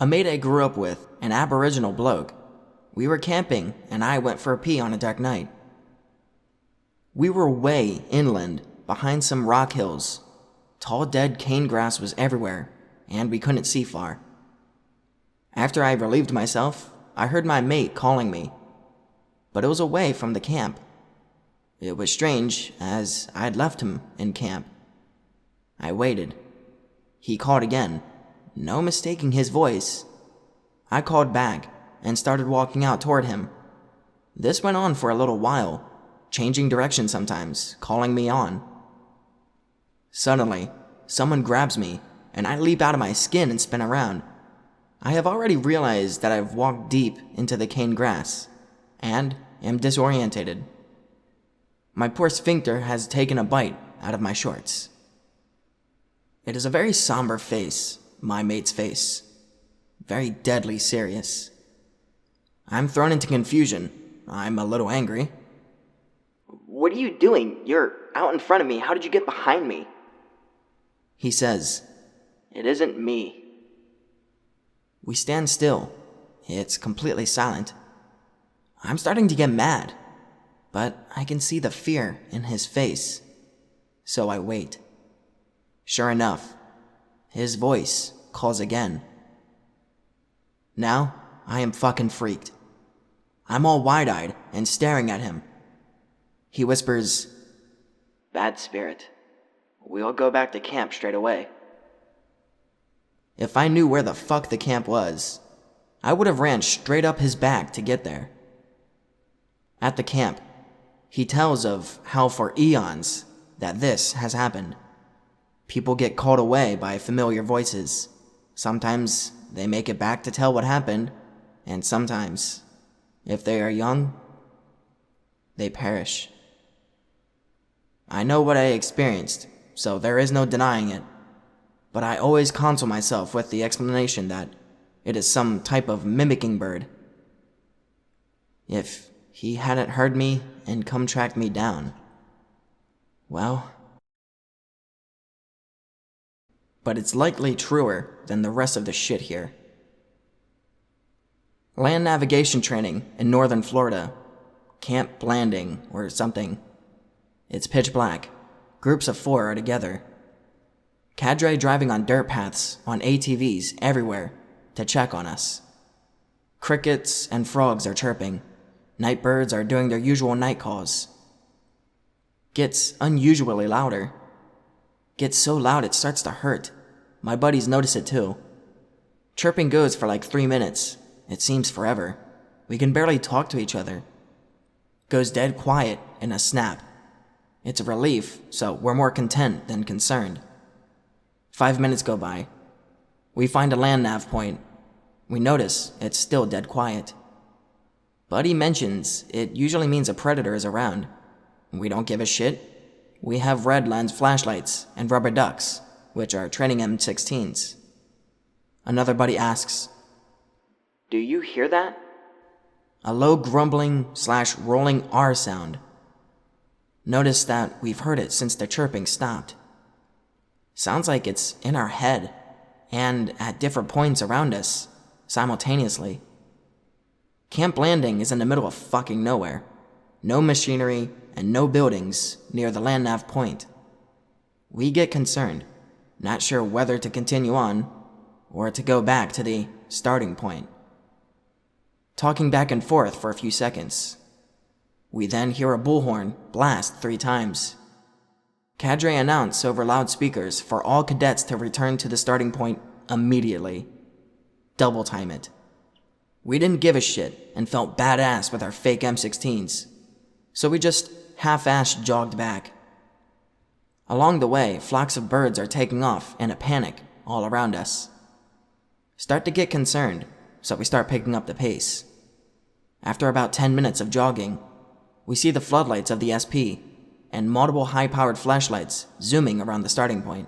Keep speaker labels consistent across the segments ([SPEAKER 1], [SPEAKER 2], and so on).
[SPEAKER 1] A mate I grew up with, an Aboriginal bloke. We were camping, and I went for a pee on a dark night. We were way inland, behind some rock hills. Tall dead cane grass was everywhere, and we couldn't see far. After I relieved myself, I heard my mate calling me, but it was away from the camp. It was strange, as I'd left him in camp. I waited. He called again, no mistaking his voice. I called back and started walking out toward him. This went on for a little while, changing direction sometimes, calling me on. Suddenly, someone grabs me, and I leap out of my skin and spin around. I have already realized that I've walked deep into the cane grass, and am disorientated. My poor sphincter has taken a bite out of my shorts. It is a very somber face, my mate's face. Very deadly serious. I'm thrown into confusion. I'm a little angry.
[SPEAKER 2] What are you doing? You're out in front of me. How did you get behind me?
[SPEAKER 1] He says,
[SPEAKER 2] It isn't me.
[SPEAKER 1] We stand still. It's completely silent. I'm starting to get mad, but I can see the fear in his face. So I wait. Sure enough, his voice calls again. Now, I am fucking freaked. I'm all wide-eyed and staring at him. He whispers,
[SPEAKER 2] Bad spirit. We'll go back to camp straight away.
[SPEAKER 1] If I knew where the fuck the camp was, I would have ran straight up his back to get there. At the camp, he tells of how for eons that this has happened. People get called away by familiar voices. Sometimes they make it back to tell what happened, and sometimes, if they are young, they perish. I know what I experienced, so there is no denying it. But I always console myself with the explanation that it is some type of mimicking bird. If he hadn't heard me and come track me down, well... But it's likely truer than the rest of the shit here. Land navigation training in northern Florida. Camp Blanding or something. It's pitch black. Groups of 4 are together. Cadre driving on dirt paths, on ATVs, everywhere, to check on us. Crickets and frogs are chirping. Night birds are doing their usual night calls. Gets unusually louder. Gets so loud it starts to hurt. My buddies notice it too. Chirping goes for like 3 minutes. It seems forever. We can barely talk to each other. Goes dead quiet in a snap. It's a relief, so we're more content than concerned. 5 minutes go by. We find a land nav point. We notice it's still dead quiet. Buddy mentions it usually means a predator is around. We don't give a shit. We have red lens flashlights and rubber ducks, which are training M16s. Another buddy asks,
[SPEAKER 2] Do you hear that?
[SPEAKER 1] A low grumbling/rolling R sound. Notice that we've heard it since the chirping stopped. Sounds like it's in our head, and at different points around us, simultaneously. Camp Landing is in the middle of fucking nowhere. No machinery and no buildings near the land nav point. We get concerned, not sure whether to continue on or to go back to the starting point. Talking back and forth for a few seconds. We then hear a bullhorn blast 3 times. Cadre announce over loudspeakers for all cadets to return to the starting point immediately. Double time it. We didn't give a shit and felt badass with our fake M16s, so we just half-assed jogged back. Along the way, flocks of birds are taking off in a panic all around us. Start to get concerned, so we start picking up the pace. After about 10 minutes of jogging, we see the floodlights of the SP and multiple high-powered flashlights zooming around the starting point.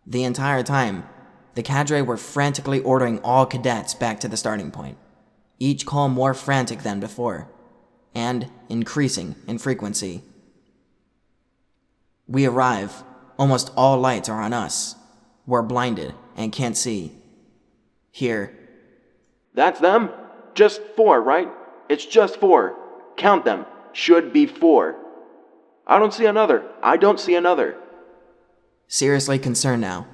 [SPEAKER 1] The entire time, the cadre were frantically ordering all cadets back to the starting point, each call more frantic than before, and increasing in frequency. We arrive, almost all lights are on us. We're blinded and can't see. Here.
[SPEAKER 3] That's them? Just 4, right? It's just 4. Count them. Should be 4. I don't see another.
[SPEAKER 1] Seriously concerned now.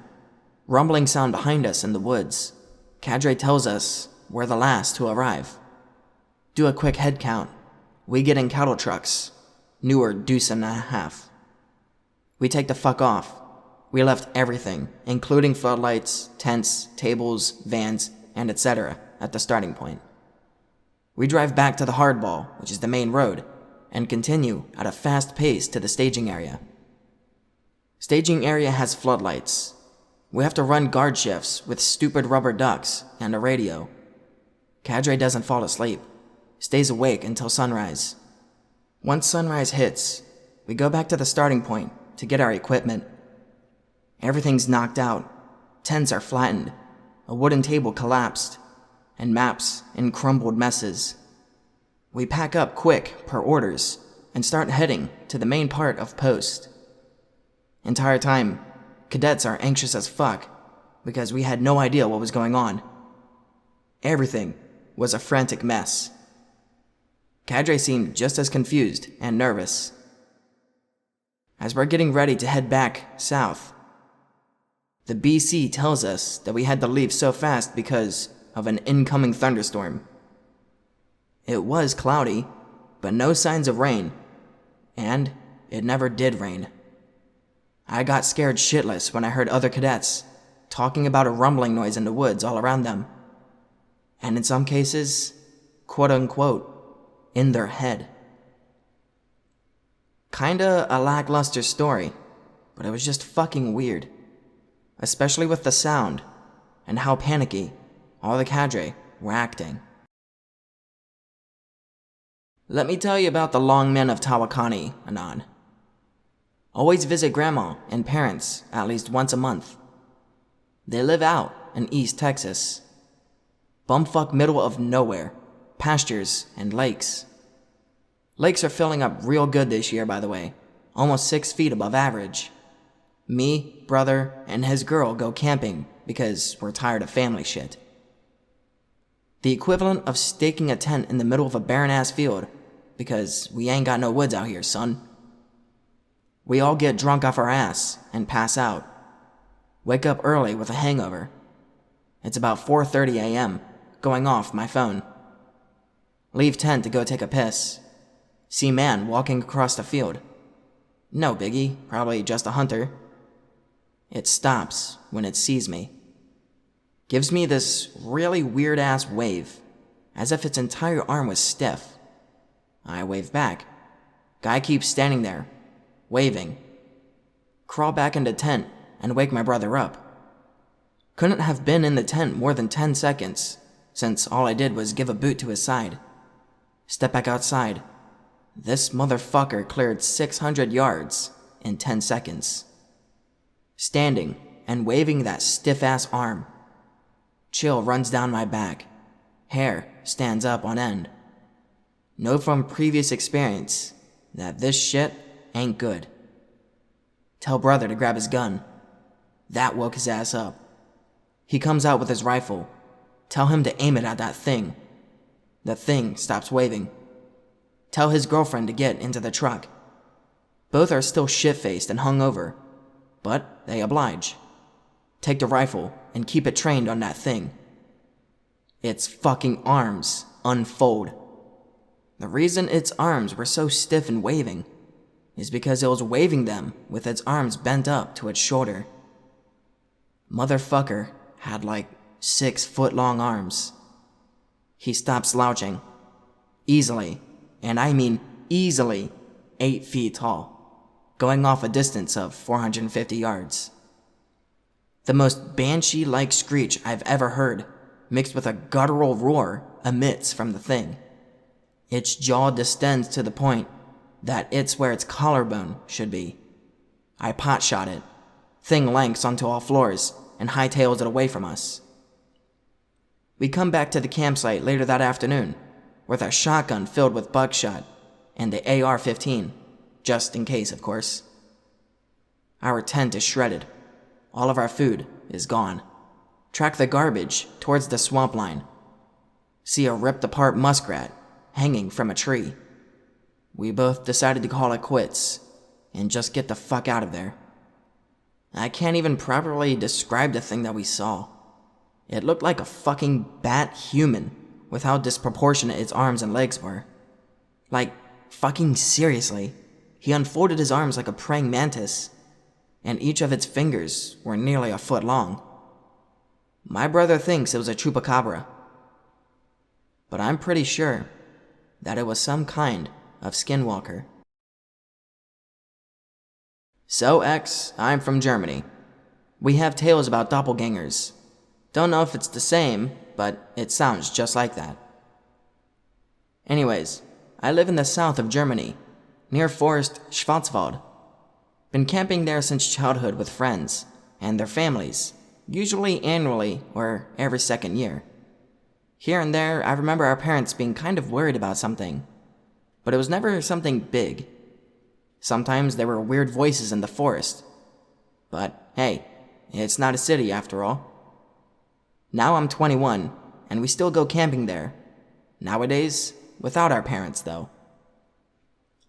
[SPEAKER 1] Rumbling sound behind us in the woods. Cadre tells us we're the last to arrive. Do a quick head count. We get in cattle trucks. Newer deuce and a half. We take the fuck off. We left everything, including floodlights, tents, tables, vans, and etc. at the starting point. We drive back to the hardball, which is the main road, and continue at a fast pace to the staging area. Staging area has floodlights. We have to run guard shifts with stupid rubber ducks and a radio. Cadre doesn't fall asleep, stays awake until sunrise. Once sunrise hits, we go back to the starting point to get our equipment. Everything's knocked out, tents are flattened, a wooden table collapsed, and maps in crumbled messes. We pack up quick per orders and start heading to the main part of post. Entire time, cadets are anxious as fuck because we had no idea what was going on. Everything was a frantic mess. Cadre seemed just as confused and nervous. As we're getting ready to head back south, the BC tells us that we had to leave so fast because of an incoming thunderstorm. It was cloudy, but no signs of rain, and it never did rain. I got scared shitless when I heard other cadets talking about a rumbling noise in the woods all around them, and in some cases, quote-unquote, in their head. Kinda a lackluster story, but it was just fucking weird, especially with the sound and how panicky all the cadre were acting. Let me tell you about the long men of Tawakani, Anon. Always visit grandma and parents at least once a month. They live out in East Texas. Bumfuck middle of nowhere, pastures and lakes. Lakes are filling up real good this year, by the way, almost 6 feet above average. Me, brother, and his girl go camping because we're tired of family shit. The equivalent of staking a tent in the middle of a barren-ass field because we ain't got no woods out here, son. We all get drunk off our ass and pass out. Wake up early with a hangover. It's about 4:30 a.m., going off my phone. Leave tent to go take a piss. See man walking across the field. No biggie, probably just a hunter. It stops when it sees me. Gives me this really weird-ass wave, as if its entire arm was stiff. I wave back. Guy keeps standing there, waving. Crawl back into tent and wake my brother up. Couldn't have been in the tent more than 10 seconds, since all I did was give a boot to his side. Step back outside. This motherfucker cleared 600 yards in 10 seconds. Standing and waving that stiff-ass arm. Chill runs down my back. Hair stands up on end. Know from previous experience that this shit ain't good. Tell brother to grab his gun. That woke his ass up. He comes out with his rifle. Tell him to aim it at that thing. The thing stops waving. Tell his girlfriend to get into the truck. Both are still shit-faced and hungover, but they oblige. Take the rifle and keep it trained on that thing. Its fucking arms unfold. The reason its arms were so stiff and waving is because it was waving them with its arms bent up to its shoulder. Motherfucker had like 6-foot-long arms. He stopped slouching. Easily, and I mean easily, 8 feet tall, going off a distance of 450 yards. The most banshee-like screech I've ever heard, mixed with a guttural roar, emits from the thing. Its jaw distends to the point that it's where its collarbone should be. I pot-shot it. Thing lanks onto all floors and hightails it away from us. We come back to the campsite later that afternoon with our shotgun filled with buckshot and the AR-15, just in case, of course. Our tent is shredded. All of our food is gone. Track the garbage towards the swamp line. See a ripped-apart muskrat hanging from a tree. We both decided to call it quits and just get the fuck out of there. I can't even properly describe the thing that we saw. It looked like a fucking bat human with how disproportionate its arms and legs were. Like, fucking seriously, he unfolded his arms like a praying mantis, and each of its fingers were nearly a foot long. My brother thinks it was a chupacabra, but I'm pretty sure that it was some kind of skinwalker. So X, I'm from Germany. We have tales about doppelgangers. Don't know if it's the same, but it sounds just like that. Anyways, I live in the south of Germany, near Forest Schwarzwald. Been camping there since childhood with friends and their families, usually annually or every second year. Here and there, I remember our parents being kind of worried about something, but it was never something big. Sometimes there were weird voices in the forest, but hey, it's not a city after all. Now I'm 21, and we still go camping there. Nowadays, without our parents though.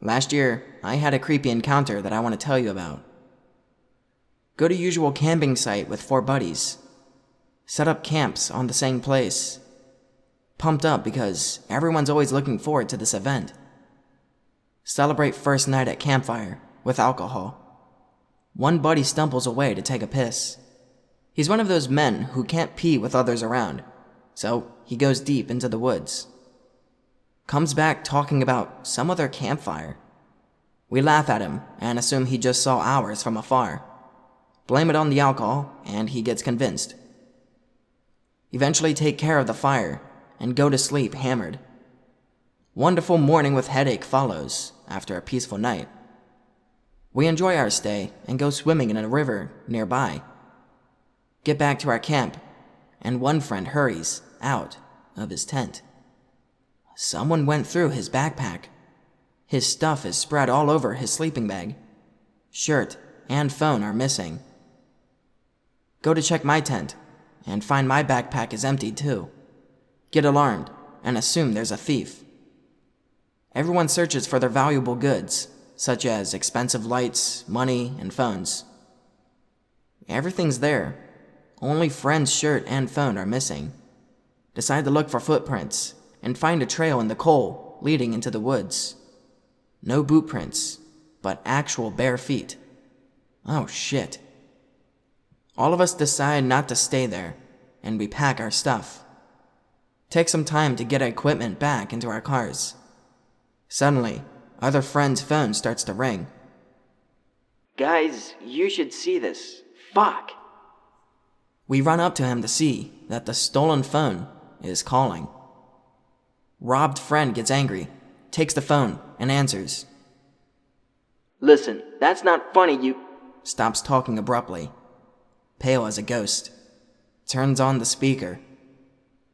[SPEAKER 1] Last year, I had a creepy encounter that I want to tell you about. Go to usual camping site with 4 buddies. Set up camps on the same place. Pumped up because everyone's always looking forward to this event. Celebrate first night at campfire with alcohol. One buddy stumbles away to take a piss. He's one of those men who can't pee with others around, so he goes deep into the woods. Comes back talking about some other campfire. We laugh at him and assume he just saw ours from afar. Blame it on the alcohol, and he gets convinced. Eventually take care of the fire and go to sleep hammered. Wonderful morning with headache follows after a peaceful night. We enjoy our stay and go swimming in a river nearby. Get back to our camp, and one friend hurries out of his tent. Someone went through his backpack. His stuff is spread all over his sleeping bag. Shirt and phone are missing. Go to check my tent, and find my backpack is empty too. Get alarmed, and assume there's a thief. Everyone searches for their valuable goods, such as expensive lights, money, and phones. Everything's there. Only friend's shirt and phone are missing. Decide to look for footprints, and find a trail in the coal leading into the woods. No boot prints, but actual bare feet. Oh shit. All of us decide not to stay there, and we pack our stuff. Take some time to get our equipment back into our cars. Suddenly, other friend's phone starts to ring.
[SPEAKER 2] Guys, you should see this. Fuck.
[SPEAKER 1] We run up to him to see that the stolen phone is calling. Robbed friend gets angry, takes the phone, and answers.
[SPEAKER 2] Listen, that's not funny, you...
[SPEAKER 1] Stops talking abruptly. Pale as a ghost. Turns on the speaker.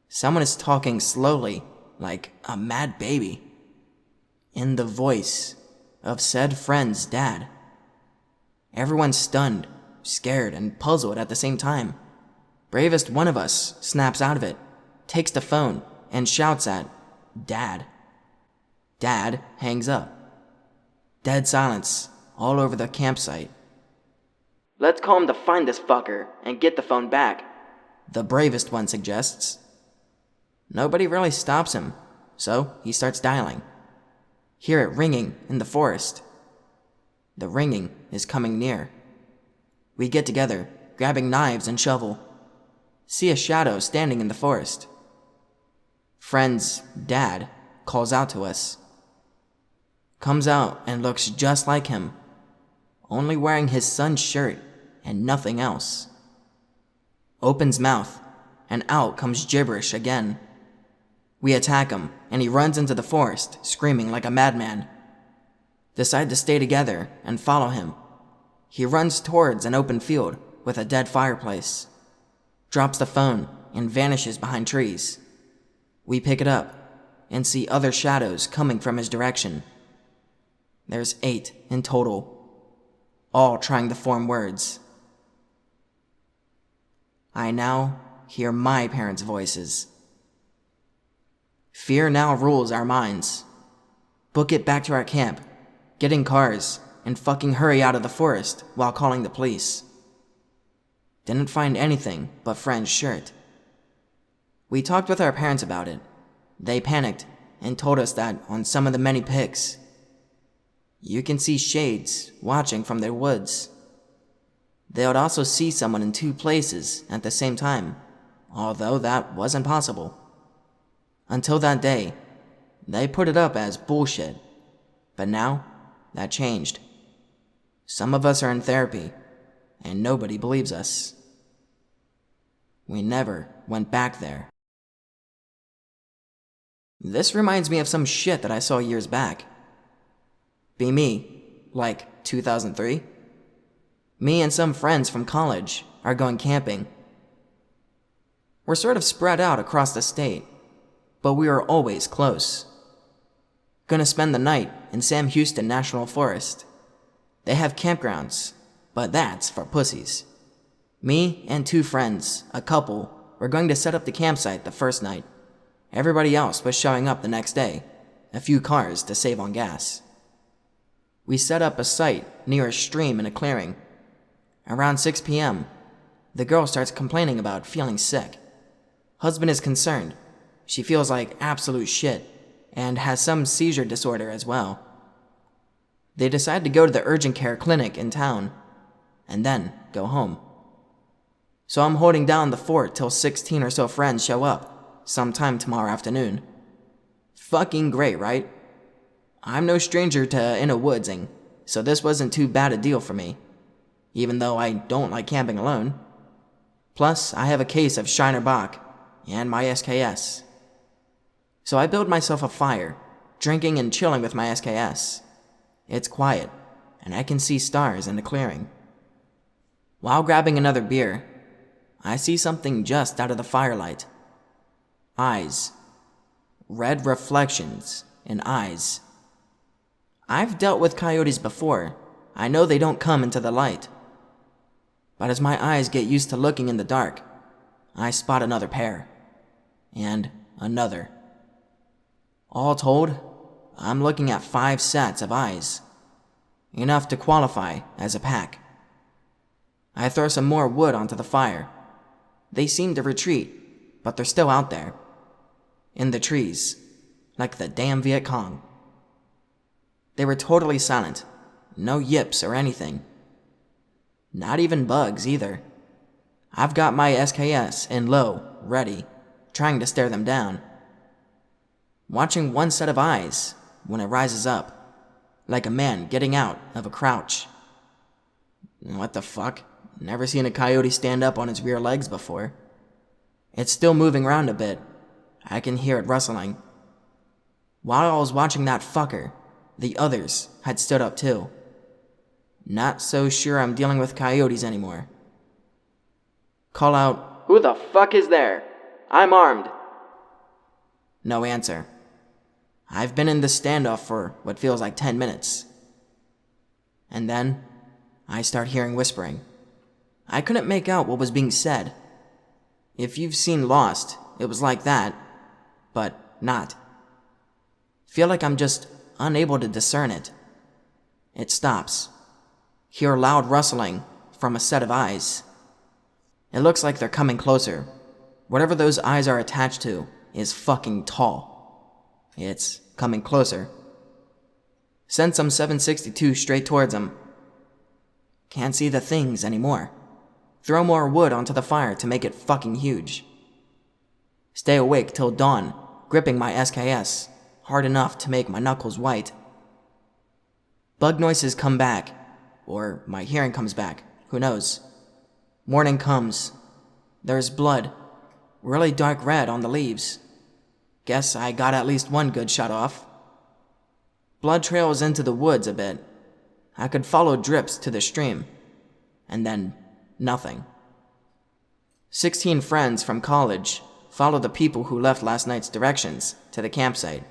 [SPEAKER 1] Someone is talking slowly, like a mad baby. In the voice of said friend's dad. Everyone's stunned, scared, and puzzled at the same time. Bravest one of us snaps out of it, takes the phone, and shouts at Dad. Dad hangs up. Dead silence all over the campsite.
[SPEAKER 2] Let's call him to find this fucker and get the phone back.
[SPEAKER 1] The bravest one suggests. Nobody really stops him, so he starts dialing. Hear it ringing in the forest. The ringing is coming near. We get together, grabbing knives and shovel. See a shadow standing in the forest. Friend's dad calls out to us. Comes out and looks just like him, only wearing his son's shirt and nothing else. Opens mouth, and out comes gibberish again. We attack him, and he runs into the forest, screaming like a madman. Decide to stay together and follow him. He runs towards an open field with a dead fireplace. Drops the phone and vanishes behind trees. We pick it up and see other shadows coming from his direction. There's 8 in total, all trying to form words. I now hear my parents' voices. Fear now rules our minds. Book it back to our camp, get in cars, and fucking hurry out of the forest while calling the police. Didn't find anything but Friend's shirt. We talked with our parents about it. They panicked and told us that on some of the many pics, you can see shades watching from their woods. They would also see someone in 2 places at the same time, although that wasn't possible. Until that day, they put it up as bullshit. But now, that changed. Some of us are in therapy, and nobody believes us. We never went back there. This reminds me of some shit that I saw years back. Be me, like 2003. Me and some friends from college are going camping. We're sort of spread out across the state, but we are always close. Gonna spend the night in Sam Houston National Forest. They have campgrounds, but that's for pussies. Me and 2 friends, a couple, were going to set up the campsite the first night. Everybody else was showing up the next day, a few cars to save on gas. We set up a site near a stream in a clearing. Around 6 p.m., the girl starts complaining about feeling sick. Husband is concerned. She feels like absolute shit and has some seizure disorder as well. They decide to go to the urgent care clinic in town and then go home. So I'm holding down the fort till 16 or so friends show up sometime tomorrow afternoon. Fucking great, right? I'm no stranger to in a woodsing, so this wasn't too bad a deal for me, even though I don't like camping alone. Plus, I have a case of Shiner Bock and my SKS. So I build myself a fire, drinking and chilling with my SKS. It's quiet, and I can see stars in the clearing. While grabbing another beer, I see something just out of the firelight. Eyes. Red reflections in eyes. I've dealt with coyotes before. I know they don't come into the light. But as my eyes get used to looking in the dark, I spot another pair. And another. All told, I'm looking at 5 sets of eyes. Enough to qualify as a pack. I throw some more wood onto the fire. They seem to retreat, but they're still out there. In the trees, like the damn Viet Cong. They were totally silent. No yips or anything. Not even bugs either. I've got my SKS in low, ready, trying to stare them down. Watching one set of eyes when it rises up, like a man getting out of a crouch. What the fuck? Never seen a coyote stand up on its rear legs before. It's still moving around a bit. I can hear it rustling. While I was watching that fucker, the others had stood up too. Not so sure I'm dealing with coyotes anymore. Call out,
[SPEAKER 2] Who the fuck is there? I'm armed.
[SPEAKER 1] no answer. I've been in this standoff for what feels like 10 minutes. And then, I start hearing whispering. I couldn't make out what was being said. If you've seen Lost, it was like that, but not. Feel like I'm just unable to discern it. It stops. Hear loud rustling from a set of eyes. It looks like they're coming closer. Whatever those eyes are attached to is fucking tall. It's coming closer. Send some 762 straight towards them. Can't see the things anymore. Throw more wood onto the fire to make it fucking huge. Stay awake till dawn, gripping my SKS, hard enough to make my knuckles white. Bug noises come back, or my hearing comes back, who knows. Morning comes. There's blood, really dark red on the leaves. Guess I got at least one good shot off. Blood trails into the woods a bit. I could follow drips to the stream. And then, nothing. 16 friends from college follow the people who left last night's directions to the campsite.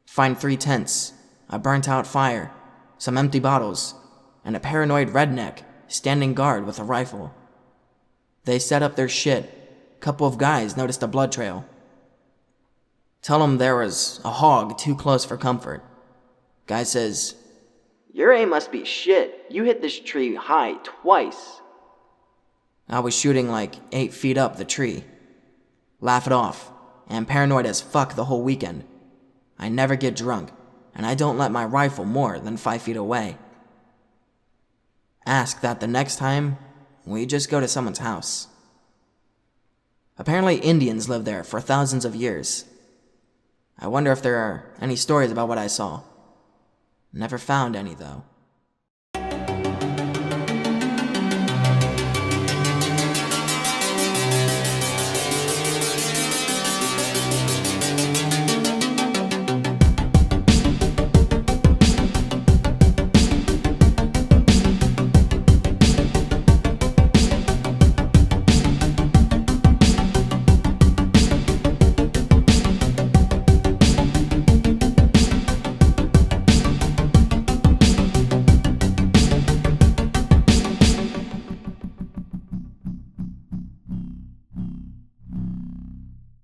[SPEAKER 1] Find 3 tents, a burnt-out fire, some empty bottles, and a paranoid redneck standing guard with a rifle. They set up their shit, couple of guys noticed a blood trail. Tell them there was a hog too close for comfort. Guy says,
[SPEAKER 2] Your aim must be shit. You hit this tree high twice.
[SPEAKER 1] I was shooting like 8 feet up the tree. Laugh it off. I'm paranoid as fuck the whole weekend. I never get drunk, and I don't let my rifle more than 5 feet away. Ask that the next time we just go to someone's house. Apparently Indians live there for thousands of years. I wonder if there are any stories about what I saw. Never found any, though.